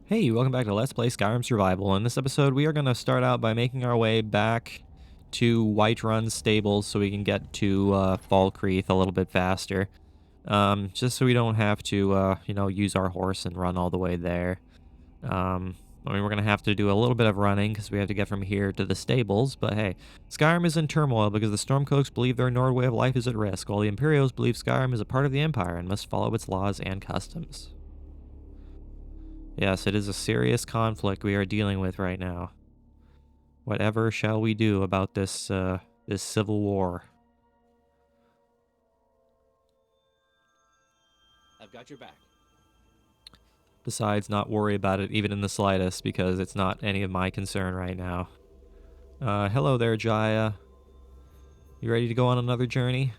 Hey, welcome back to Let's Play Skyrim Survival. In this episode, we are going to start out by making our way back to Whiterun Stables so we can get to Falkreath a little bit faster. Just so we don't have to, use our horse and run all the way there. We're going to have to do a little bit of running because we have to get from here to the stables, but hey, Skyrim is in turmoil because the Stormcloaks believe their Nord way of life is at risk, while the Imperials believe Skyrim is a part of the Empire and must follow its laws and customs. Yes, it is a serious conflict we are dealing with right now. Whatever shall we do about this civil war? I've got your back. Besides, not worry about it even in the slightest, because it's not any of my concern right now. Hello there, Jaya. You ready to go on another journey?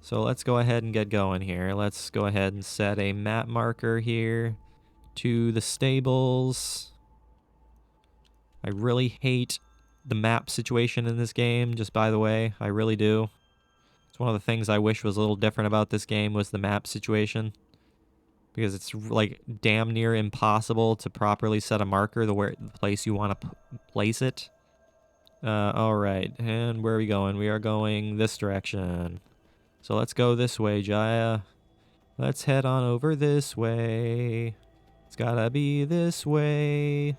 So let's go ahead and get going here. Let's go ahead and set a map marker here to the stables. I really hate the map situation in this game, just by the way. I really do. It's one of the things I wish was a little different about this game was the map situation. Because it's like damn near impossible to properly set a marker the place you want to place it. Alright, and where are we going? We are going this direction. So let's go this way, Jaya. Let's head on over this way. It's gotta be this way. I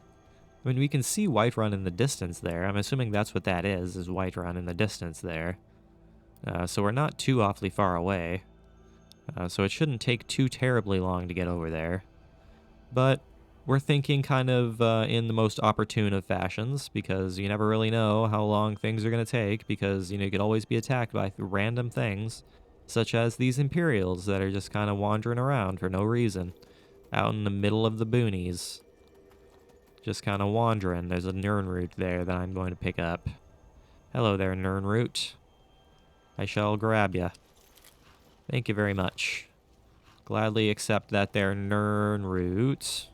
mean, we can see Whiterun in the distance there. I'm assuming that's what that is Whiterun in the distance there. So we're not too awfully far away. So it shouldn't take too terribly long to get over there. But we're thinking kind of in the most opportune of fashions, because you never really know how long things are going to take, because, you could always be attacked by random things, such as these Imperials that are just kind of wandering around for no reason, out in the middle of the boonies. Just kind of wandering. There's a Nirnroot there that I'm going to pick up. Hello there, Nirnroot. I shall grab ya. Thank you very much. Gladly accept that there, Nirnroot,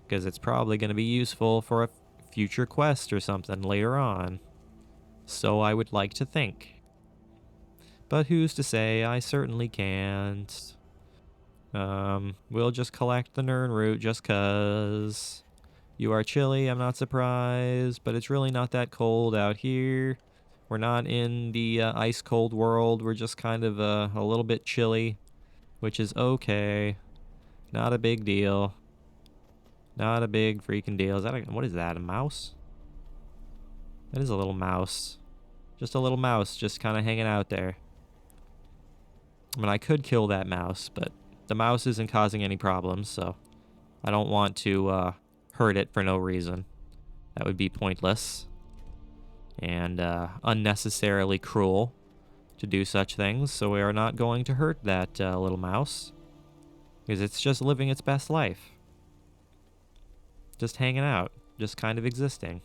because it's probably going to be useful for a future quest or something later on. So I would like to think. But who's to say? I certainly can't. We'll just collect the Nirnroot just 'cause. You are chilly, I'm not surprised, but it's really not that cold out here. We're not in the ice-cold world. We're just kind of a little bit chilly, which is okay. Not a big deal. Not a big freaking deal. Is that what is that, a mouse? That is a little mouse. Just a little mouse just kind of hanging out there. I mean, I could kill that mouse, but the mouse isn't causing any problems, so I don't want to hurt it for no reason. That would be pointless and unnecessarily cruel to do such things, so we are not going to hurt that little mouse, because it's just living its best life. Just hanging out, just kind of existing,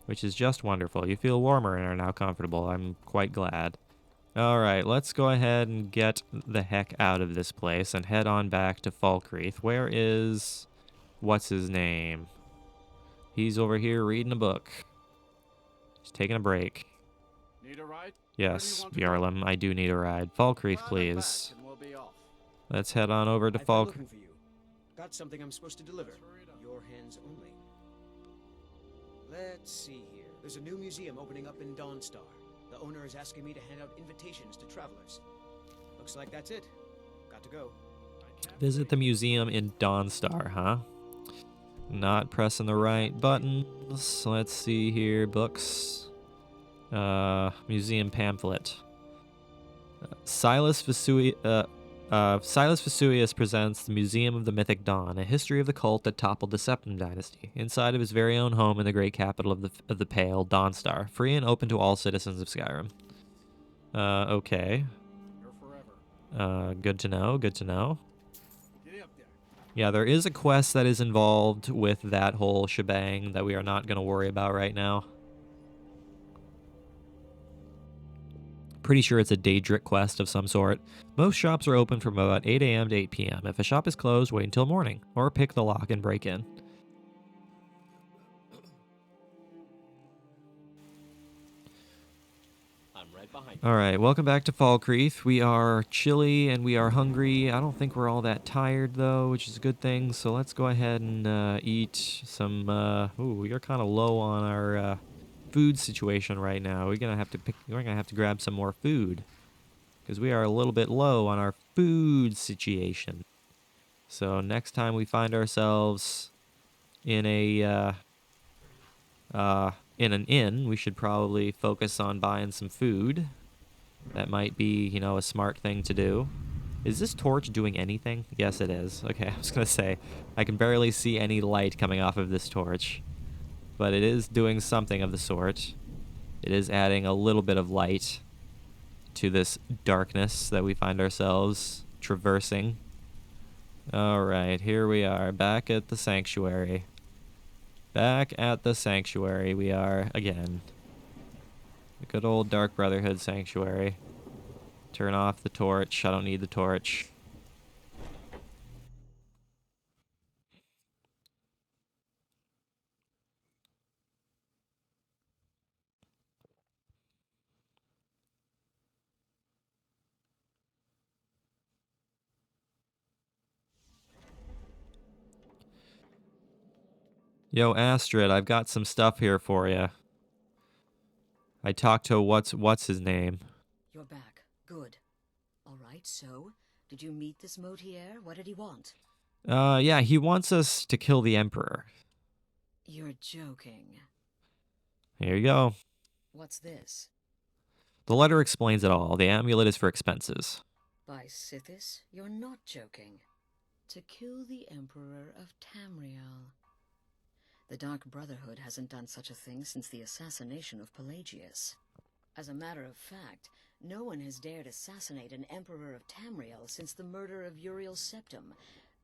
which is just wonderful. You feel warmer and are now comfortable. I'm quite glad. Alright, let's go ahead and get the heck out of this place and head on back to Falkreath. Where is... what's his name? He's over here reading a book. He's taking a break. Need a ride? Yes, Yarlem, I do need a ride. Falkreath, please. We'll be off. Let's head on over to I've been Falkreath. looking for you. Got something I'm supposed to deliver. Your hands only. Let's see here. There's a new museum opening up in Dawnstar. The owner is asking me to hand out invitations to travelers. Looks like that's it. Got to go. Visit the museum in Dawnstar, huh? Not pressing the right buttons. Let's see here. Books. Museum pamphlet. Silas Vesuvius presents the Museum of the Mythic Dawn, a history of the cult that toppled the Septim Dynasty, inside of his very own home in the great capital of the Pale, Dawnstar, free and open to all citizens of Skyrim. Okay. Good to know, good to know. Yeah, there is a quest that is involved with that whole shebang that we are not going to worry about right now. Pretty sure it's a Daedric quest of some sort. Most shops are open from about 8 a.m. to 8 p.m. If a shop is closed, wait until morning, or pick the lock and break in. I'm right behind All right, welcome back to Falkreath. We are chilly and we are hungry. I don't think we're all that tired though, which is a good thing. So let's go ahead and eat some. Ooh, we are kind of low on our food situation right now. We're gonna have to grab some more food because we are a little bit low on our food situation. So next time we find ourselves in in an inn, we should probably focus on buying some food. That might be, you know, a smart thing to do. Is this torch doing anything? Yes, it is. Okay, I was gonna say, I can barely see any light coming off of this torch, but it is doing something of the sort. It is adding a little bit of light to this darkness that we find ourselves traversing. Alright, here we are, back at the sanctuary. Back at the sanctuary we are again. The good old Dark Brotherhood sanctuary. Turn off the torch. I don't need the torch. Yo, Astrid, I've got some stuff here for you. I talked to what's his name? You're back. Good. All right, so, did you meet this Motier? What did he want? Yeah, he wants us to kill the Emperor. You're joking. Here you go. What's this? The letter explains it all. The amulet is for expenses. By Sithis, you're not joking. To kill the Emperor of Tamriel. The Dark Brotherhood hasn't done such a thing since the assassination of Pelagius. As a matter of fact, no one has dared assassinate an Emperor of Tamriel since the murder of Uriel Septim,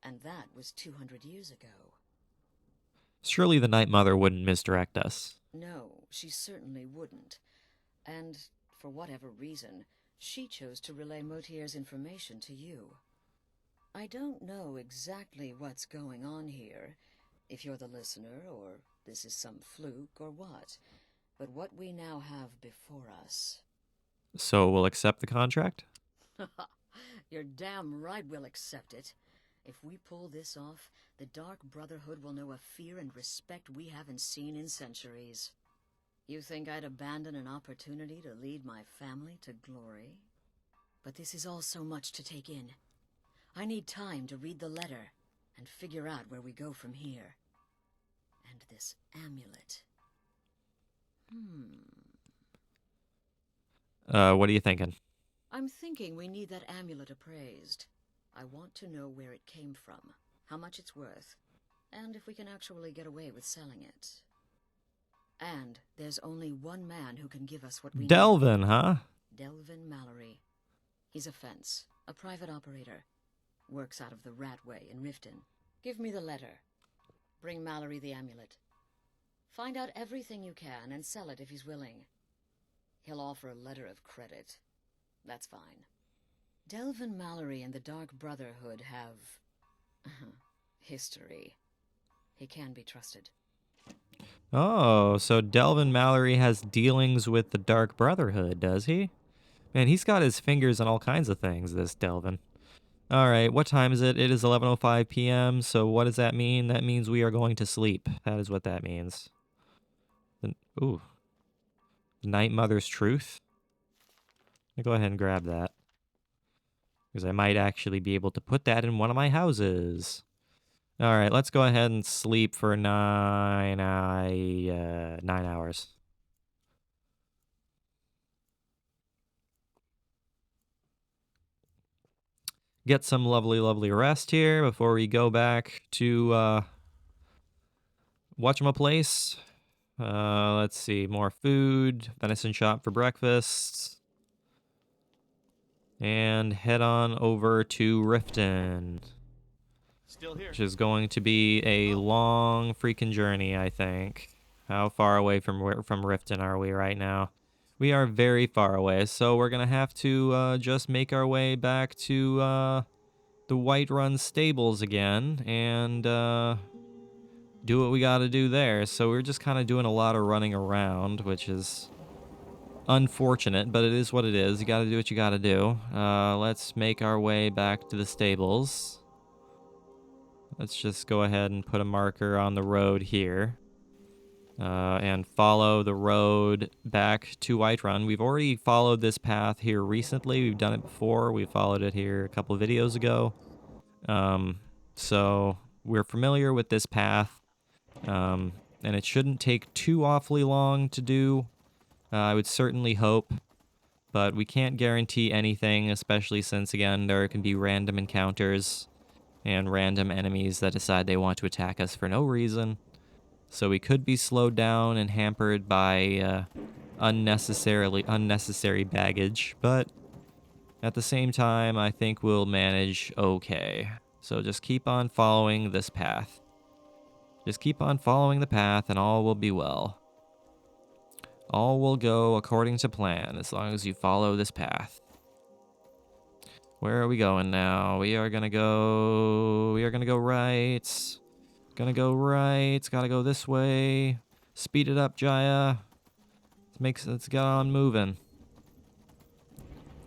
and that was 200 years ago. Surely the Night Mother wouldn't misdirect us. No, she certainly wouldn't. And, for whatever reason, she chose to relay Motier's information to you. I don't know exactly what's going on here, if you're the listener, or this is some fluke, or what. But what we now have before us... So we'll accept the contract? You're damn right we'll accept it. If we pull this off, the Dark Brotherhood will know a fear and respect we haven't seen in centuries. You think I'd abandon an opportunity to lead my family to glory? But this is all so much to take in. I need time to read the letter and figure out where we go from here. And this amulet. What are you thinking? I'm thinking we need that amulet appraised. I want to know where it came from, how much it's worth, and if we can actually get away with selling it. And there's only one man who can give us what we need. Delvin, huh? Delvin Mallory. He's a fence, a private operator. Works out of the Ratway in Riften. Give me the letter. Bring Mallory the amulet. Find out everything you can and sell it if he's willing. He'll offer a letter of credit. That's fine. Delvin Mallory and the Dark Brotherhood have... history. He can be trusted. Oh, so Delvin Mallory has dealings with the Dark Brotherhood, does he? Man, he's got his fingers in all kinds of things, this Delvin. All right, what time is it? It is 11:05 p.m., so what does that mean? That means we are going to sleep. That is what that means. Ooh. Night Mother's Truth? I'll go ahead and grab that. Because I might actually be able to put that in one of my houses. All right, let's go ahead and sleep for 9 hours. Get some lovely, lovely rest here before we go back to whatchamaplace. Let's see, more food, venison chop for breakfast. And head on over to Riften. Still here. Which is going to be a long freaking journey, I think. How far away from Riften are we right now? We are very far away, so we're going to have to just make our way back to the Whiterun stables again and do what we got to do there. So we're just kind of doing a lot of running around, which is unfortunate, but it is what it is. You gotta do what you gotta do. Let's make our way back to the stables. Let's just go ahead and put a marker on the road here. And follow the road back to Whiterun. We've already followed this path here recently. We've done it before. We followed it here a couple of videos ago. So we're familiar with this path. And it shouldn't take too awfully long to do. I would certainly hope. But we can't guarantee anything, especially since, again, there can be random encounters and random enemies that decide they want to attack us for no reason. So we could be slowed down and hampered by unnecessary baggage, but at the same time, I think we'll manage okay. So just keep on following this path. Just keep on following the path and all will be well. All will go according to plan as long as you follow this path. Where are we going now? We are gonna go right. Gonna go right. Gotta go this way. Speed it up, Jaya. Let's get on moving.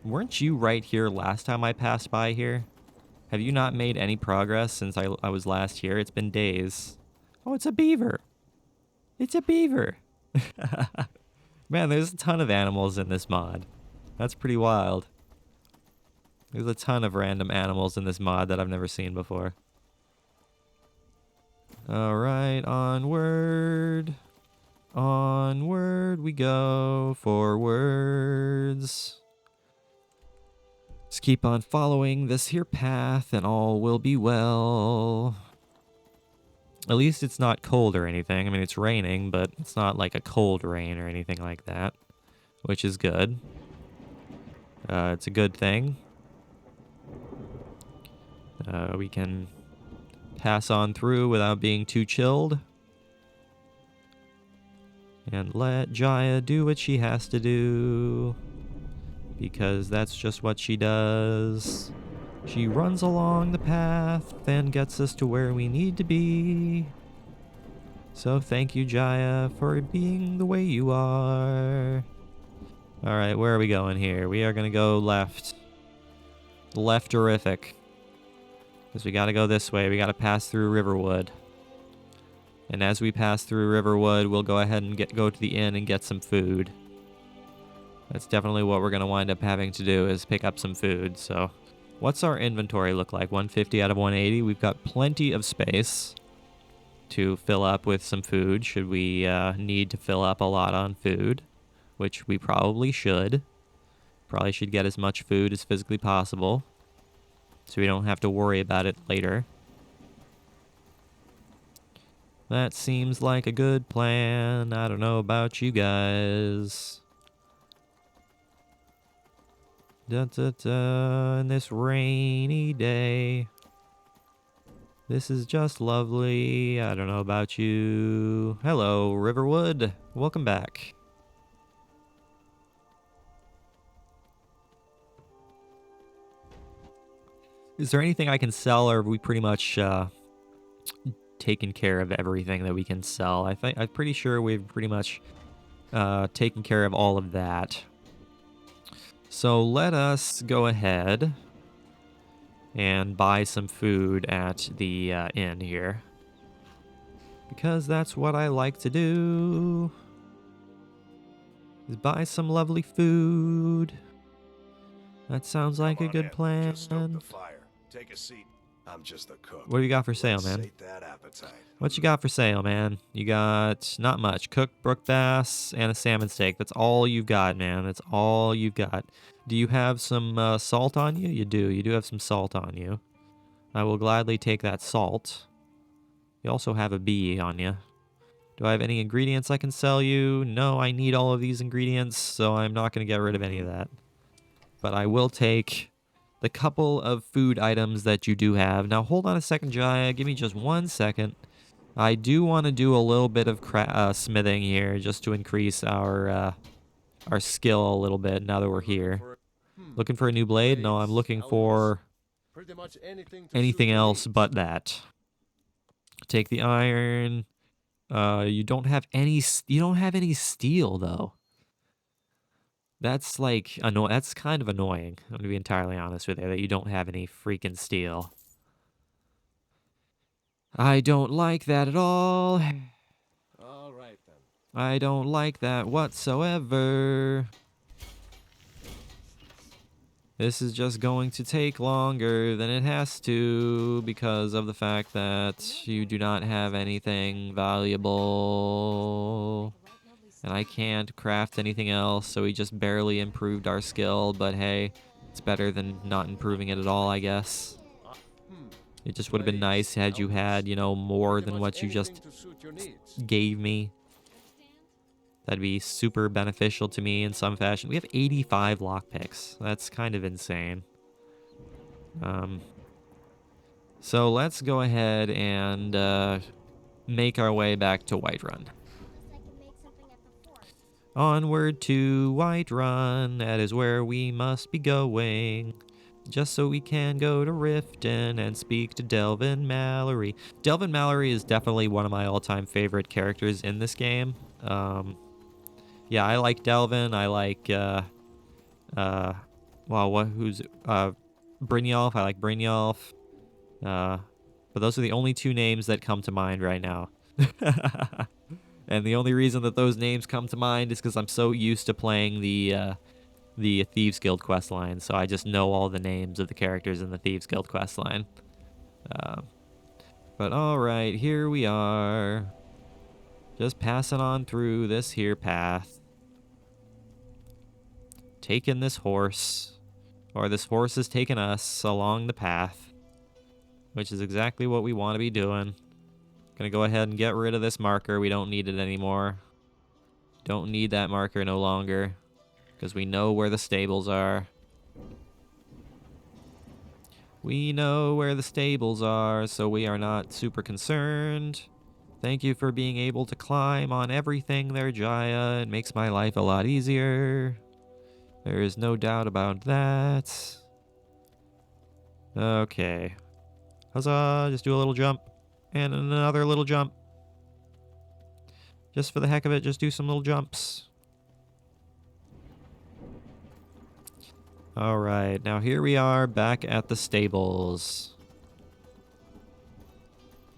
Weren't you right here last time I passed by here? Have you not made any progress since I was last here? It's been days. Oh, it's a beaver. It's a beaver. Man, there's a ton of animals in this mod. That's pretty wild. There's a ton of random animals in this mod that I've never seen before. Alright, onward. Onward we go, forwards. Just keep on following this here path and all will be well. At least it's not cold or anything. I mean, it's raining, but it's not like a cold rain or anything like that, which is good. It's a good thing. We can pass on through without being too chilled. And let Jaya do what she has to do. Because that's just what she does. She runs along the path and gets us to where we need to be. So thank you, Jaya, for being the way you are. Alright, where are we going here? We are going to go left. Left-terrific. Because we gotta go this way. We gotta pass through Riverwood. And as we pass through Riverwood, we'll go ahead and go to the inn and get some food. That's definitely what we're gonna wind up having to do, is pick up some food. So, what's our inventory look like? 150 out of 180. We've got plenty of space to fill up with some food, should we need to fill up a lot on food, which we probably should. Probably should get as much food as physically possible, so we don't have to worry about it later. That seems like a good plan. I don't know about you guys. On this rainy day. This is just lovely. I don't know about you. Hello, Riverwood. Welcome back. Is there anything I can sell, or have we pretty much taken care of everything that we can sell? I'm pretty sure we've pretty much taken care of all of that. So let us go ahead and buy some food at the inn here, because that's what I like to do, is buy some lovely food. That sounds like a good plan. Just stoke the fire. Take a seat. I'm just the cook. What do you got for sale, man? Sate that appetite. What you got for sale, man? You got not much. Cooked brook bass and a salmon steak. That's all you've got, man. That's all you've got. Do you have some salt on you? You do. You do have some salt on you. I will gladly take that salt. You also have a bee on you. Do I have any ingredients I can sell you? No, I need all of these ingredients, so I'm not going to get rid of any of that. But I will take the couple of food items that you do have. Now, hold on a second, Jaya. Give me just 1 second. I do want to do a little bit of smithing here, just to increase our skill a little bit now that we're here. Looking for a new blade? No, I'm looking for anything else but that. Take the iron. You don't have any steel, though. That's like that's kind of annoying. I'm gonna be entirely honest with you that you don't have any freaking steel. I don't like that at all. All right then. I don't like that whatsoever. This is just going to take longer than it has to because of the fact that you do not have anything valuable. And I can't craft anything else, so we just barely improved our skill, but hey, it's better than not improving it at all, I guess. It just would have been nice had you had, you know, more than what you just To suit your needs. gave me. That'd be super beneficial to me in some fashion. We have 85 lockpicks. That's kind of insane. So let's go ahead and make our way back to Whiterun. Onward to Whiterun, that is where we must be going. Just so we can go to Riften and speak to Delvin Mallory. Delvin Mallory is definitely one of my all-time favorite characters in this game. Yeah, I like Delvin. I like, Brynjolf. I like Brynjolf. But those are the only two names that come to mind right now. And the only reason that those names come to mind is because I'm so used to playing the Thieves Guild questline, so I just know all the names of the characters in the Thieves Guild questline. But alright, here we are. Just passing on through this here path. Taking this horse. Or this horse is taking us along the path. Which is exactly what we want to be doing. Gonna go ahead and get rid of this marker. We don't need it anymore. Don't need that marker no longer. Because we know where the stables are. We know where the stables are, so we are not super concerned. Thank you for being able to climb on everything there, Jaya. It makes my life a lot easier. There is no doubt about that. Okay. Huzzah! Just do a little jump. And another little jump. Just for the heck of it, just do some little jumps. Alright, now here we are back at the stables.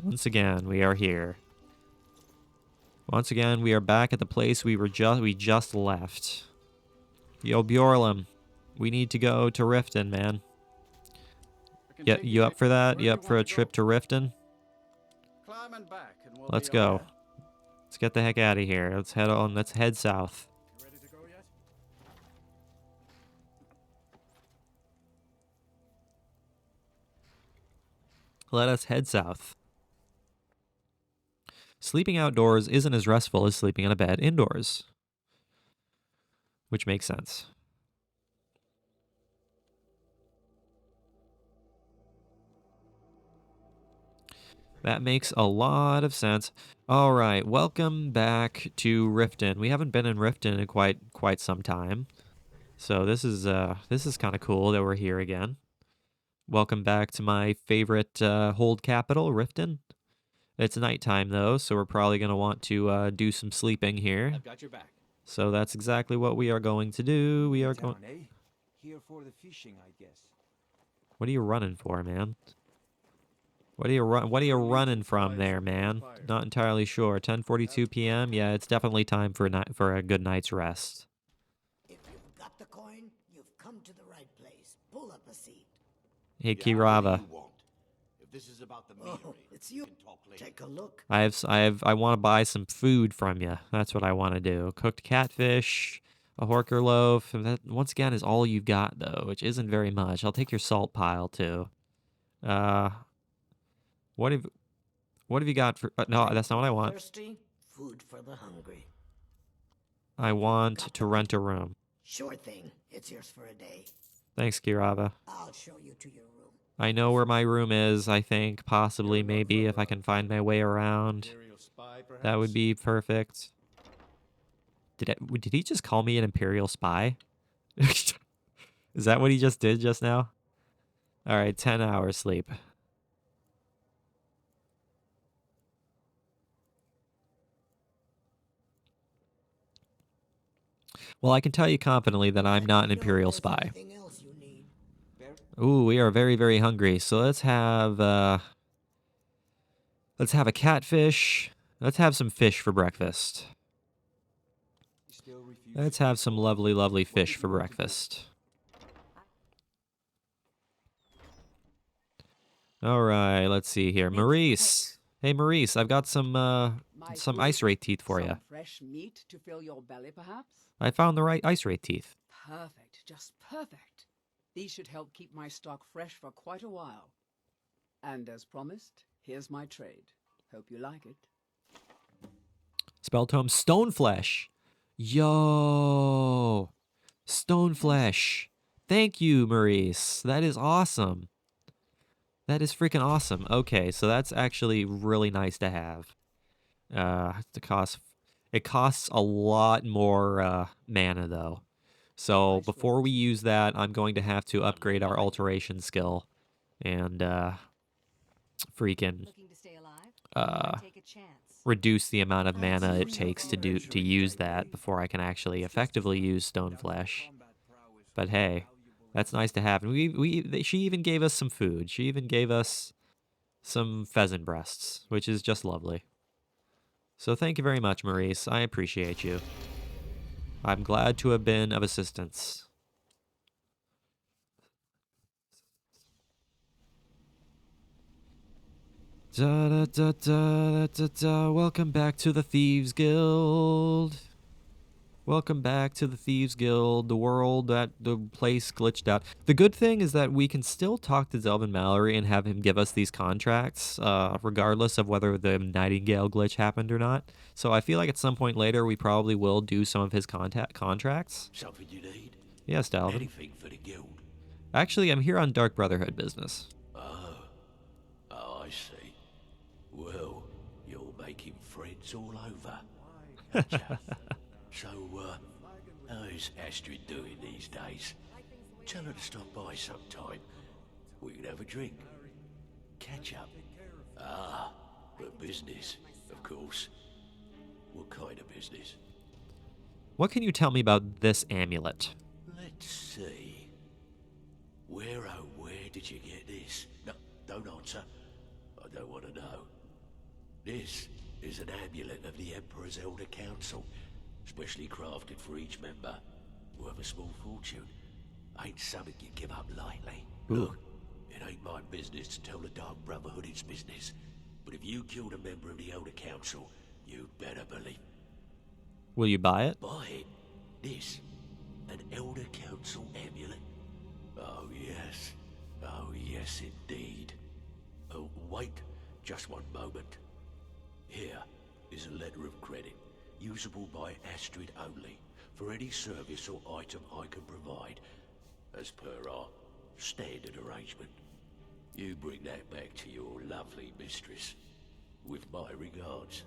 Once again, we are here. Once again, we are back at the place we just left. Yo, Bjorlum, we need to go to Riften, man. Yeah, you up for that? You up for a trip to Riften? Climb and back, and we'll Let's be on. go. Let's get the heck out of here. Let's head on. Let's head south. You ready to go yet? Let us head south. Sleeping outdoors isn't as restful as sleeping in a bed indoors. Which makes sense. That makes a lot of sense. All right, welcome back to Riften. We haven't been in Riften in quite some time. So this is kind of cool that we're here again. Welcome back to my favorite hold capital, Riften. It's nighttime though, so we're probably going to want to do some sleeping here. I've got your back. So that's exactly what we are going to do. We are going... Town, eh? Here for the fishing, I guess. What are you running for, man? What are you running from there, man? Not entirely sure. 10:42 p.m. Yeah, it's definitely time for a good night's rest. If you've got the coin, you've come to the right place. Pull up a seat. Hey, Kirava. You won't. If this is about the meat Oh, rate, it's you. we can talk later. Take a look. I want to buy some food from you. That's what I want to do. Cooked catfish, a horker loaf. And that once again is all you've got though, which isn't very much. I'll take your salt pile too. What have you got for... no, that's not what I want. Thirsty? Food for the hungry. I want to rent a room. Sure thing. It's yours for a day. Thanks, Kirava. I'll show you to your room. I know where my room is, I think. Possibly, maybe, if I can find my way around. Imperial spy, perhaps? That would be perfect. Did he just call me an Imperial spy? Is that what he just did just now? Alright, 10 hours sleep. Well, I can tell you confidently that I'm not an You know if Imperial there's spy. anything else you need. Ooh, we are very, very hungry. So let's have a catfish. Let's have some fish for breakfast. You still refuse Let's to have some lovely, lovely What fish did for you want to do? breakfast. All right, let's see here. Maurice. Hey, Maurice, I've got some ice ray teeth for you. Some fresh meat to fill your belly, perhaps? I found the right ice ray teeth. Perfect, just perfect. These should help keep my stock fresh for quite a while. And as promised, here's my trade. Hope you like it. Spell tome stone flesh. Yo, stone flesh. Thank you, Maurice. That is awesome. That is freaking awesome. Okay, so that's actually really nice to have. It costs a lot more mana though. So before we use that, I'm going to have to upgrade our alteration skill and freaking Looking to stay alive? uh Take a chance. reduce the amount of mana it takes to use that before I can actually effectively use stone flesh. But hey, that's nice to have. And she even gave us some food. She even gave us some pheasant breasts, which is just lovely. So thank you very much, Maurice. I appreciate you. I'm glad to have been of assistance. Da da da da da da. Welcome back to the Thieves Guild. Welcome back to the Thieves Guild, the place glitched out. The good thing is that we can still talk to Delvin Mallory and have him give us these contracts, regardless of whether the Nightingale glitch happened or not. So I feel like at some point later we probably will do some of his contracts. Something you need? Yes, Delvin. Anything for the guild? Actually, I'm here on Dark Brotherhood business. Oh, I see. Well, you're making friends all over. So, how's Astrid doing these days? Tell her to stop by sometime. We can have a drink. Catch up. Ah, but business, of course. What kind of business? What can you tell me about this amulet? Let's see. Where did you get this? No, don't answer. I don't want to know. This is an amulet of the Emperor's Elder Council, specially crafted for each member. Worth a small fortune. Ain't something you give up lightly. Ooh. Look, it ain't my business to tell the Dark Brotherhood its business. But if you killed a member of the Elder Council, you'd better believe. Will you buy it? Buy it? This? An Elder Council amulet? Oh yes. Oh yes indeed. Oh, wait just one moment. Here is a letter of credit, usable by Astrid only, for any service or item I can provide, as per our standard arrangement. You bring that back to your lovely mistress, with my regards.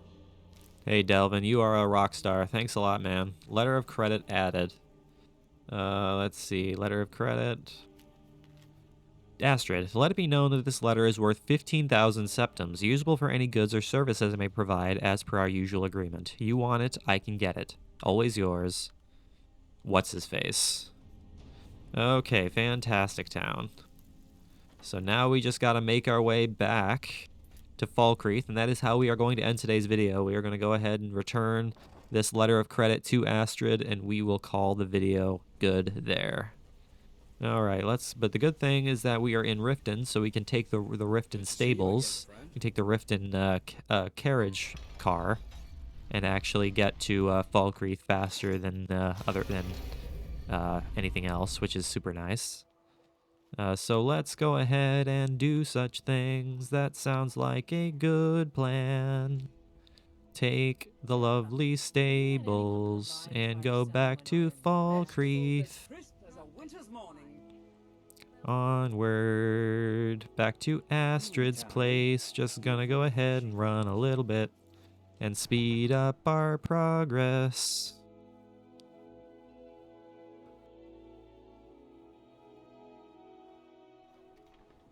Hey, Delvin, you are a rock star. Thanks a lot, man. Letter of credit added. Let's see. Letter of credit. Astrid, let it be known that this letter is worth 15,000 septums, usable for any goods or services I may provide as per our usual agreement. You want it, I can get it. Always yours. What's his face? Okay, fantastic town. So now we just gotta make our way back to Falkreath, and that is how we are going to end today's video. We are going to go ahead and return this letter of credit to Astrid, and we will call the video good there. All right, but the good thing is that we are in Riften, so we can take the Riften stables. We can take the Riften carriage car and actually get to Falkreath faster than anything else, which is super nice. So let's go ahead and do such things. That sounds like a good plan. Take the lovely stables and go back to Falkreath. Onward, back to Astrid's place. Just gonna go ahead and run a little bit and speed up our progress.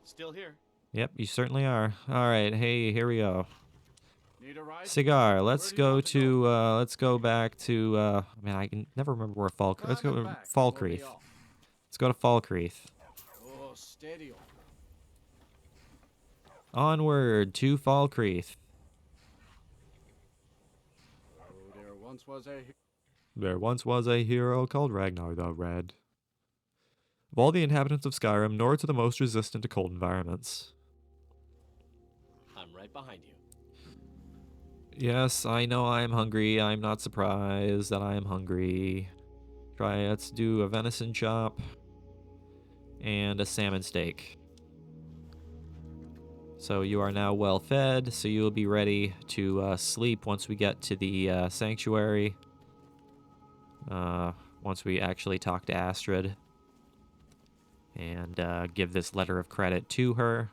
Still here. Yep, you certainly are. All right, hey, here we go. Need to ride? Cigar. Let's Where do you go want to to let's go back to man, I can never remember where let's go Climb to and back, and we'll be Falkreath. off. Let's go to Falkreath. Oh, steady on. Onward to Falkreath. Oh, there once was a There once was a hero called Ragnar the Red. Of all the inhabitants of Skyrim, Nords are the most resistant to cold environments. I'm right behind you. Yes, I know I'm hungry. I'm not surprised that I am hungry. Let's do a venison chop and a salmon steak. So you are now well fed, so you will be ready to sleep once we get to the sanctuary. Once we actually talk to Astrid and give this letter of credit to her.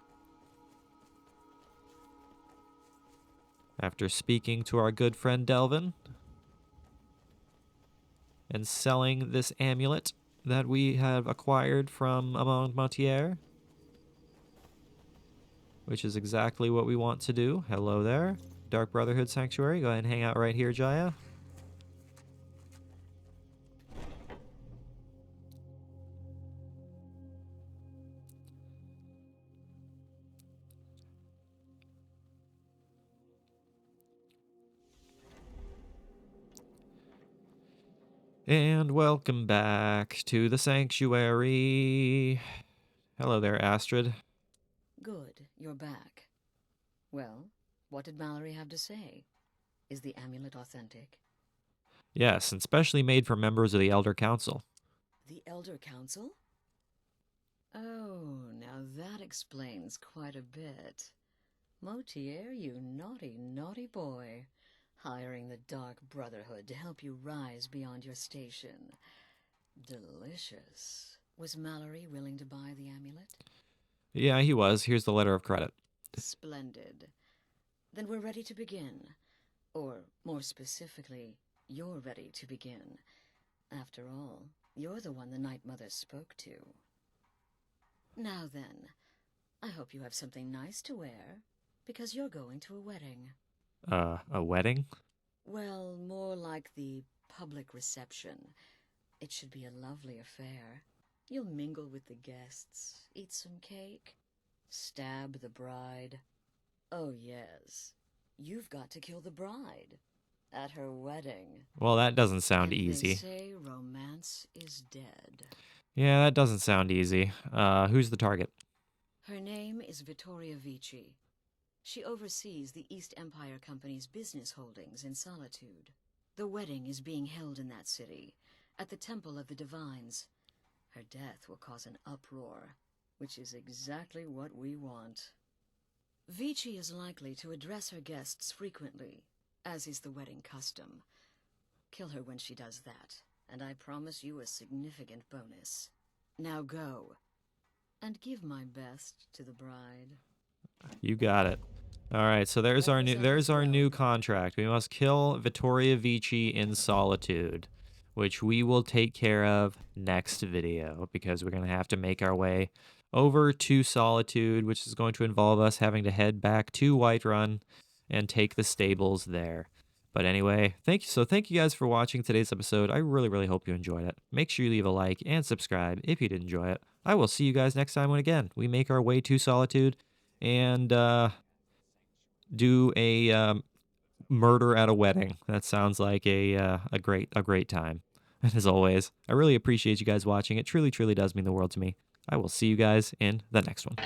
After speaking to our good friend Delvin and selling this amulet that we have acquired from Amand Montier, which is exactly what we want to do. Hello there, Dark Brotherhood Sanctuary. Go ahead and hang out right here, Jaya. And welcome back to the sanctuary. Hello there, Astrid. Good, you're back. Well, what did Mallory have to say? Is the amulet authentic? Yes, and specially made for members of the Elder Council. The Elder Council? Oh, now that explains quite a bit. Motier, you naughty, naughty boy. Hiring the Dark Brotherhood to help you rise beyond your station. Delicious. Was Mallory willing to buy the amulet? Yeah, he was. Here's the letter of credit. Splendid. Then we're ready to begin. Or, more specifically, you're ready to begin. After all, you're the one the Night Mother spoke to. Now then, I hope you have something nice to wear, because you're going to a wedding. A wedding? Well, more like the public reception. It should be a lovely affair. You'll mingle with the guests, eat some cake, stab the bride. Oh yes, you've got to kill the bride at her wedding. Well, that doesn't sound And easy. They say romance is dead. Yeah, that doesn't sound easy. Who's the target? Her name is Vittoria Vici. She oversees the East Empire Company's business holdings in Solitude. The wedding is being held in that city, at the Temple of the Divines. Her death will cause an uproar, which is exactly what we want. Vici is likely to address her guests frequently, as is the wedding custom. Kill her when she does that, and I promise you a significant bonus. Now go, and give my best to the bride. You got it. All right, so there's our new contract. We must kill Vittoria Vici in Solitude, which we will take care of next video because we're going to have to make our way over to Solitude, which is going to involve us having to head back to Whiterun and take the stables there. But anyway, thank you guys for watching today's episode. I really hope you enjoyed it. Make sure you leave a like and subscribe if you did enjoy it. I will see you guys next time when again we make our way to Solitude and do a murder at a wedding. That sounds like a great time. And as always, I really appreciate you guys watching. It truly does mean the world to me. I will see you guys in the next one.